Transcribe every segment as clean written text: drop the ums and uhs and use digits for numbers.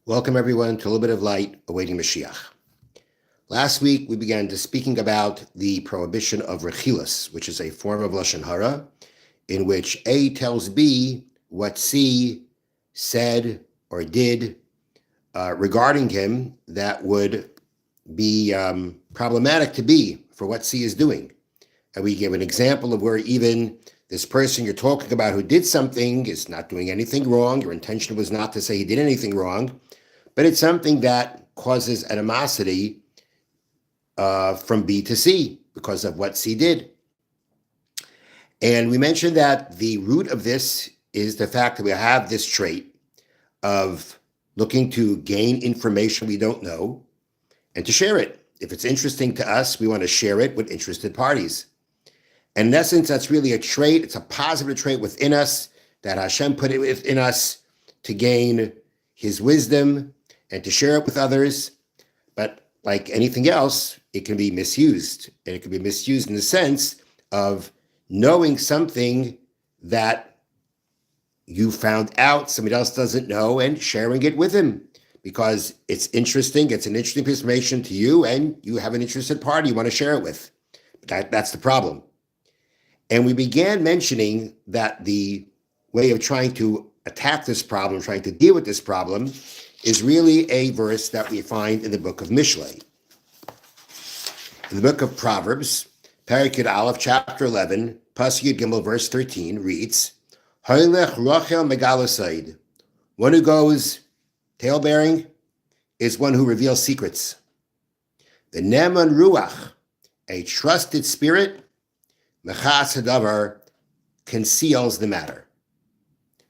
Welcome everyone to a little bit of light awaiting Moshiach. Last week we began speaking about the prohibition of rechilus, which is a form of lashon hara, in which A tells B what C said or did regarding him that would be problematic to B for what C is doing. And we give an example of where even this person you're talking about who did something is not doing anything wrong. Your intention was not to say he did anything wrong, but it's something that causes animosity from B to C because of what C did. And we mentioned that the root of this is the fact that we have this trait of looking to gain information we don't know and to share it. If it's interesting to us, we want to share it with interested parties. And in essence, that's really a trait. It's a positive trait within us that Hashem put it within us to gain his wisdom and to share it with others. But like anything else, it can be misused. And it can be misused in the sense of knowing something that you found out somebody else doesn't know and sharing it with him because it's interesting. It's an interesting piece of information to you and you have an interested party you want to share it with. That's the problem. And we began mentioning that the way of trying to attack this problem, trying to deal with this problem, is really a verse that we find in the book of Mishlei. In the book of Proverbs, Perek Yud Aleph, chapter 11, Pasuk Yud Gimel, verse 13, reads, Hoylech rochel megalosaid. One who goes tail-bearing is one who reveals secrets. The Neman Ruach, a trusted spirit, Mechas Hadavar, conceals the matter.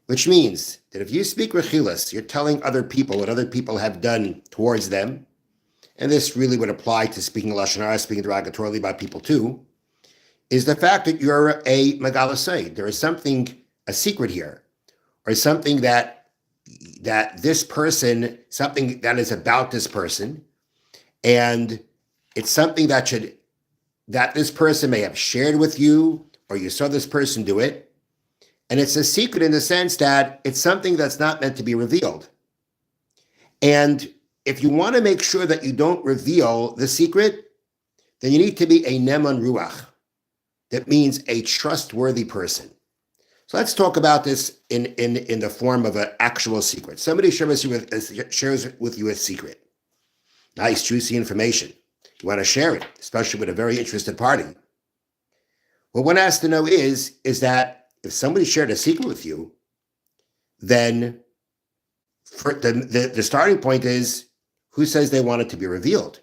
Which means that if you speak rechilus, you're telling other people what other people have done towards them, and this really would apply to speaking lashon hara, speaking derogatorily about people too, is the fact that you're a megalasei. There is something, a secret here, or something that this person, something that is about this person, and it's something that this person may have shared with you, or you saw this person do it. And it's a secret in the sense that it's something that's not meant to be revealed. And if you want to make sure that you don't reveal the secret, then you need to be a neman ruach. That means a trustworthy person. So let's talk about this in the form of an actual secret. Somebody shares with you a secret. Nice, juicy information. You want to share it, especially with a very interested party. What one has to know is that if somebody shared a secret with you, then for the starting point is, who says they want it to be revealed?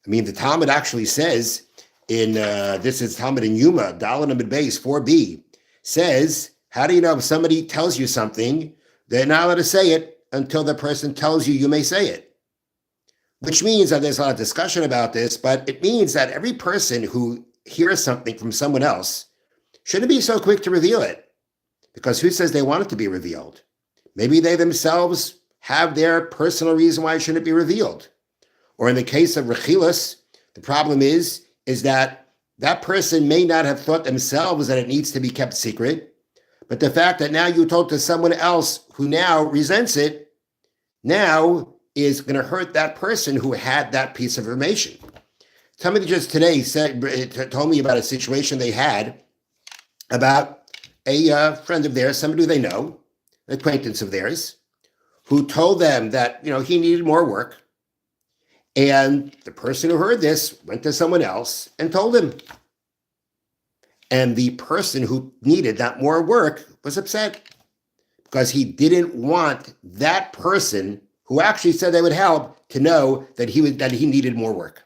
I mean, the Talmud actually says this is Talmud in Yuma, Dalet Amud Beis 4b, says, how do you know if somebody tells you something, they're not allowed to say it until the person tells you may say it? Which means that there's a lot of discussion about this, but it means that every person who hears something from someone else shouldn't be so quick to reveal it, because who says they want it to be revealed? Maybe they themselves have their personal reason why it shouldn't be revealed. Or in the case of rechilus, the problem is that person may not have thought themselves that it needs to be kept secret, but the fact that now you told to someone else who now resents it, now is going to hurt that person who had that piece of information. Somebody just today told me about a situation they had about a friend of theirs, somebody who they know, an acquaintance of theirs, who told them that he needed more work. And the person who heard this went to someone else and told him. And the person who needed that more work was upset because he didn't want that person who actually said they would help to know that he needed more work.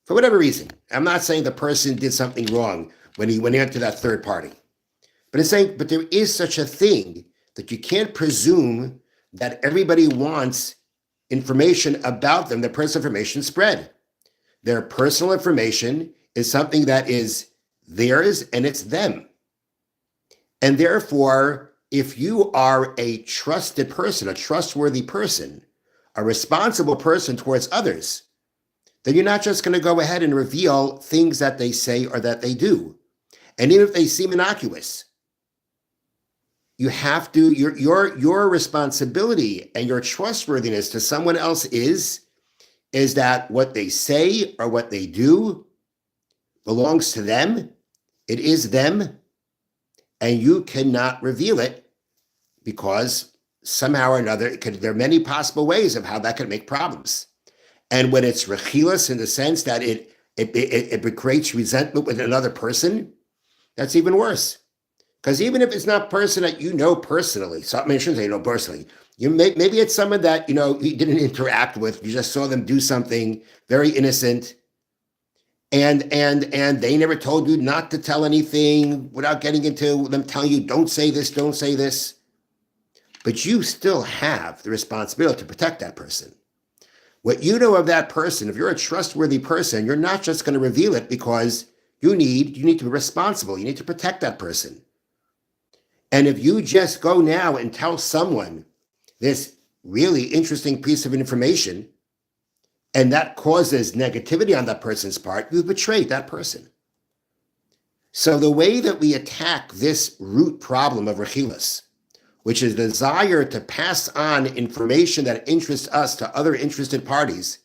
For whatever reason. I'm not saying the person did something wrong when he went to that third party. But it's saying, but there is such a thing that you can't presume that everybody wants information about them, their personal information spread. Their personal information is something that is theirs and it's them. And therefore, if you are a trusted person, a trustworthy person, a responsible person towards others, then you're not just going to go ahead and reveal things that they say or that they do. And even if they seem innocuous, you have to, your responsibility and your trustworthiness to someone else is that what they say or what they do belongs to them. It is them, and you cannot reveal it because somehow or another, there are many possible ways of how that could make problems. And when it's rechilas in the sense that it creates resentment with another person, that's even worse. Because even if it's not a person that you know personally, so I shouldn't say you know personally, maybe it's someone that you didn't interact with, you just saw them do something very innocent, and they never told you not to tell anything without getting into them telling you don't say this, don't say this. But you still have the responsibility to protect that person. What you know of that person, if you're a trustworthy person, you're not just going to reveal it because you need to be responsible. You need to protect that person. And if you just go now and tell someone this really interesting piece of information, and that causes negativity on that person's part, you've betrayed that person. So the way that we attack this root problem of rechilas, which is the desire to pass on information that interests us to other interested parties,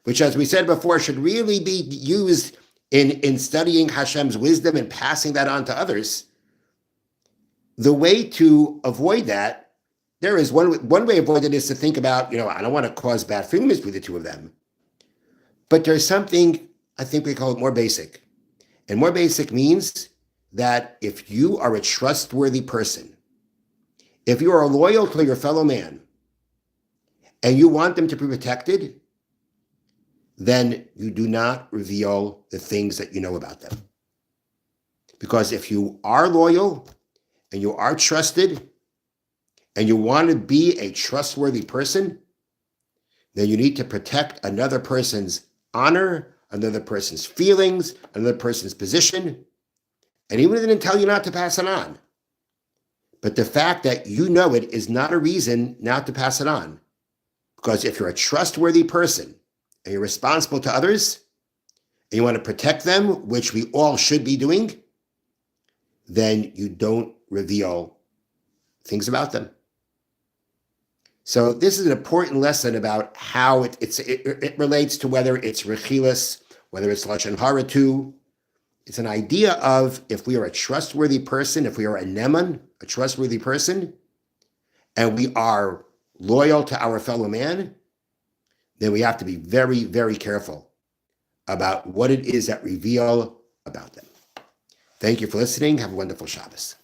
which, as we said before, should really be used in studying Hashem's wisdom and passing that on to others. The way to avoid that, there is one way to avoid it is to think about, I don't want to cause bad feelings between the two of them. But there's something, I think we call it more basic. And more basic means that if you are a trustworthy person, if you are loyal to your fellow man, and you want them to be protected, then you do not reveal the things that you know about them. Because if you are loyal and you are trusted and you want to be a trustworthy person, then you need to protect another person's honor, another person's feelings, another person's position. And even if they didn't tell you not to pass it on, but the fact that you know it is not a reason not to pass it on. Because if you're a trustworthy person and you're responsible to others and you want to protect them, which we all should be doing, then you don't reveal things about them. So this is an important lesson about how it relates to whether it's rechilas, whether it's lashon hara too. It's an idea of if we are a trustworthy person, if we are a neman, a trustworthy person, and we are loyal to our fellow man, then we have to be very, very careful about what it is that we reveal about them. Thank you for listening. Have a wonderful Shabbos.